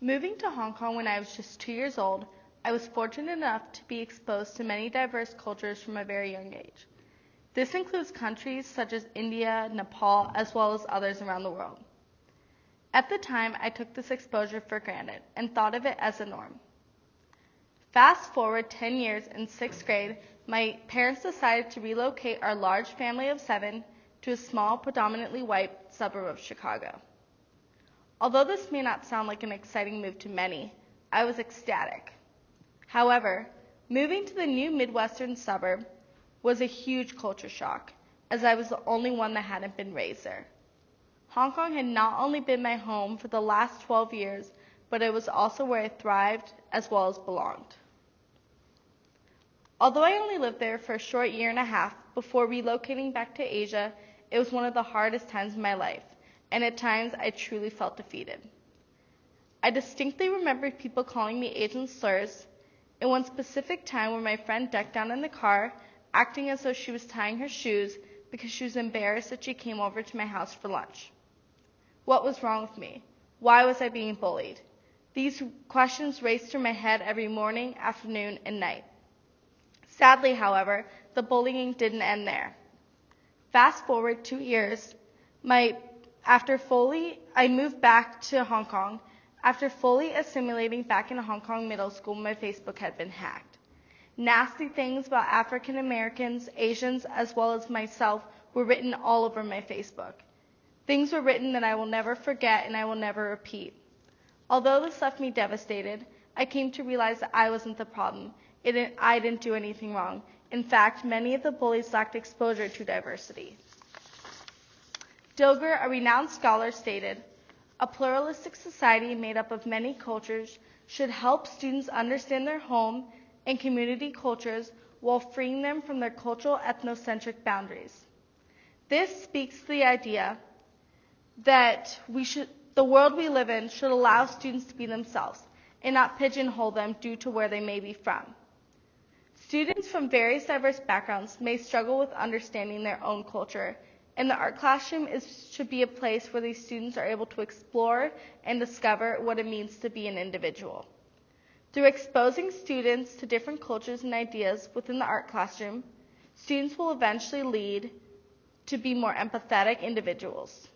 Moving to Hong Kong when I was just 2 years old, I was fortunate enough to be exposed to many diverse cultures from a very young age. This includes countries such as India, Nepal, as well as others around the world. At the time, I took this exposure for granted and thought of it as a norm. Fast forward 10 years in 6th grade, my parents decided to relocate our large family of 7 to a small, predominantly white suburb of Chicago. Although this may not sound like an exciting move to many, I was ecstatic. However, moving to the new Midwestern suburb was a huge culture shock, as I was the only one that hadn't been raised there. Hong Kong had not only been my home for the last 12 years, but it was also where I thrived as well as belonged. Although I only lived there for a short year and a half before relocating back to Asia, it was one of the hardest times in my life, and at times I truly felt defeated. I distinctly remember people calling me Asian slurs, and one specific time when my friend ducked down in the car, acting as though she was tying her shoes because she was embarrassed that she came over to my house for lunch. What was wrong with me? Why was I being bullied? These questions raced through my head every morning, afternoon, and night. Sadly, however, the bullying didn't end there. Fast forward 2 years, I moved back to Hong Kong. After fully assimilating back in Hong Kong middle school, my Facebook had been hacked. Nasty things about African Americans, Asians, as well as myself were written all over my Facebook. Things were written that I will never forget and I will never repeat. Although this left me devastated, I came to realize that I wasn't the problem. I didn't do anything wrong. In fact, many of the bullies lacked exposure to diversity. Dilger, a renowned scholar, stated, "A pluralistic society made up of many cultures should help students understand their home and community cultures while freeing them from their cultural ethnocentric boundaries." This speaks to the idea that the world we live in should allow students to be themselves and not pigeonhole them due to where they may be from. Students from various diverse backgrounds may struggle with understanding their own culture, and the art classroom should be a place where these students are able to explore and discover what it means to be an individual. Through exposing students to different cultures and ideas within the art classroom, students will eventually lead to be more empathetic individuals.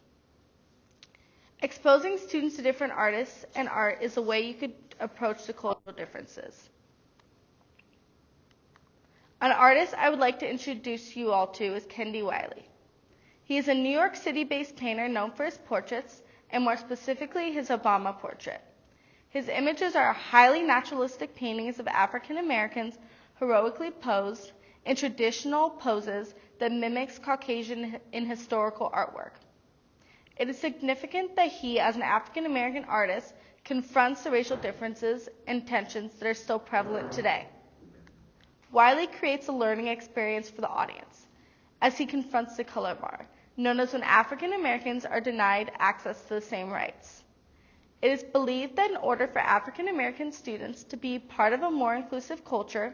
Exposing students to different artists and art is a way you could approach the cultural differences. An artist I would like to introduce you all to is Kendi Wiley. He is a New York City-based painter known for his portraits, and more specifically his Obama portrait. His images are highly naturalistic paintings of African Americans heroically posed in traditional poses that mimics Caucasian in historical artwork. It is significant that he, as an African American artist, confronts the racial differences and tensions that are still prevalent today. Wiley creates a learning experience for the audience as he confronts the color bar, known as when African Americans are denied access to the same rights. It is believed that in order for African American students to be part of a more inclusive culture,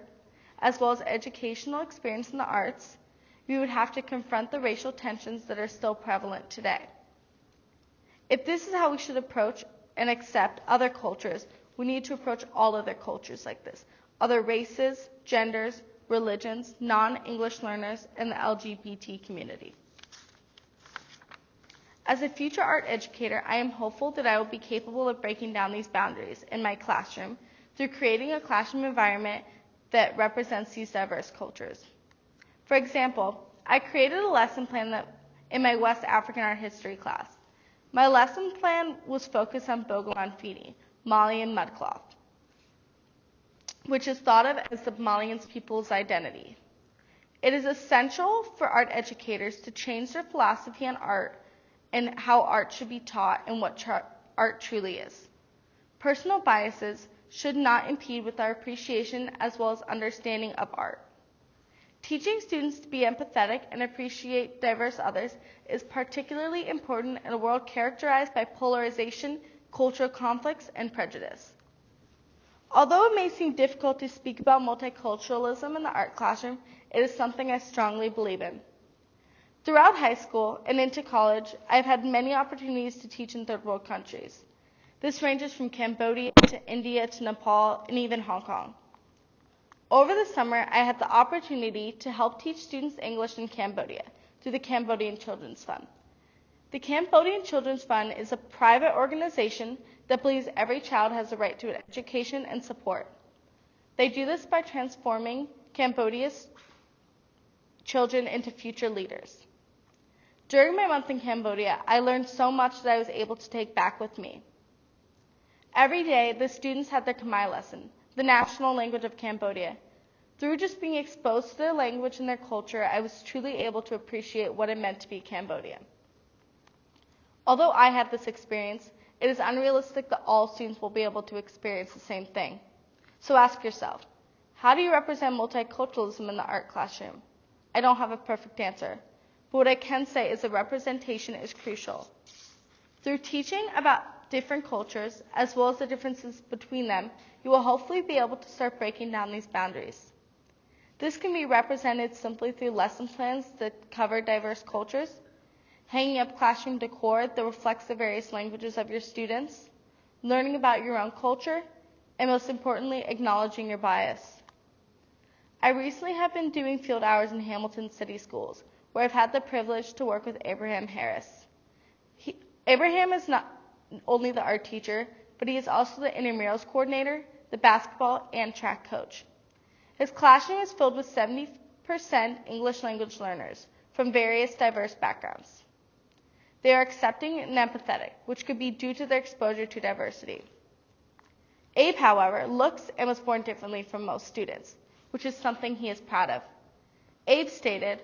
as well as educational experience in the arts, we would have to confront the racial tensions that are still prevalent today. If this is how we should approach and accept other cultures, we need to approach all other cultures like this, other races, genders, religions, non-English learners, and the LGBT community. As a future art educator, I am hopeful that I will be capable of breaking down these boundaries in my classroom through creating a classroom environment that represents these diverse cultures. For example, I created a lesson plan in my West African art history class. My lesson plan was focused on Bogomon Fini, Malian mudcloth, which is thought of as the Malian people's identity. It is essential for art educators to change their philosophy on art and how art should be taught and what art truly is. Personal biases should not impede with our appreciation as well as understanding of art. Teaching students to be empathetic and appreciate diverse others is particularly important in a world characterized by polarization, cultural conflicts, and prejudice. Although it may seem difficult to speak about multiculturalism in the art classroom, it is something I strongly believe in. Throughout high school and into college, I've had many opportunities to teach in third world countries. This ranges from Cambodia to India to Nepal and even Hong Kong. Over the summer, I had the opportunity to help teach students English in Cambodia through the Cambodian Children's Fund. The Cambodian Children's Fund is a private organization that believes every child has a right to an education and support. They do this by transforming Cambodia's children into future leaders. During my month in Cambodia, I learned so much that I was able to take back with me. Every day, the students had their Khmer lesson, the national language of Cambodia. Through just being exposed to their language and their culture, I was truly able to appreciate what it meant to be Cambodian. Although I had this experience, it is unrealistic that all students will be able to experience the same thing. So ask yourself, how do you represent multiculturalism in the art classroom? I don't have a perfect answer, but what I can say is that representation is crucial. Through teaching about different cultures, as well as the differences between them, you will hopefully be able to start breaking down these boundaries. This can be represented simply through lesson plans that cover diverse cultures, hanging up classroom decor that reflects the various languages of your students, learning about your own culture, and most importantly, acknowledging your bias. I recently have been doing field hours in Hamilton City Schools, where I've had the privilege to work with Abraham Harris. Abraham is not only the art teacher, but he is also the intramurals coordinator, the basketball, and track coach. His classroom is filled with 70% English language learners from various diverse backgrounds. They are accepting and empathetic, which could be due to their exposure to diversity. Abe, however, looks and was born differently from most students, which is something he is proud of. Abe stated,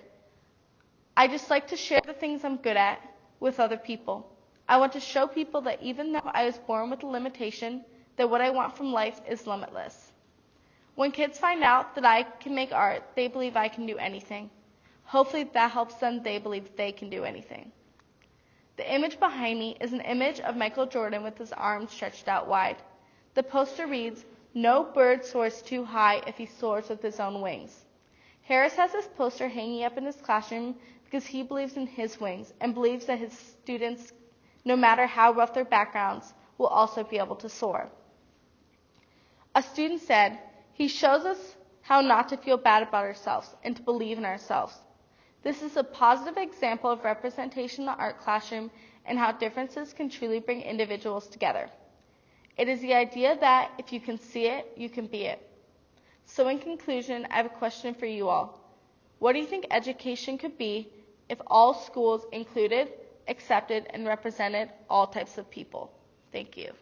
"I just like to share the things I'm good at with other people. I want to show people that even though I was born with a limitation, that what I want from life is limitless." When kids find out that I can make art, they believe I can do anything. Hopefully that helps them, they believe they can do anything. The image behind me is an image of Michael Jordan with his arms stretched out wide. The poster reads, "No bird soars too high if he soars with his own wings." Harris has this poster hanging up in his classroom because he believes in his wings and believes that his students, no matter how rough their backgrounds, will also be able to soar. A student said, "He shows us how not to feel bad about ourselves and to believe in ourselves." This is a positive example of representation in the art classroom and how differences can truly bring individuals together. It is the idea that if you can see it, you can be it. So in conclusion, I have a question for you all. What do you think education could be if all schools included, accepted, and represented all types of people? Thank you.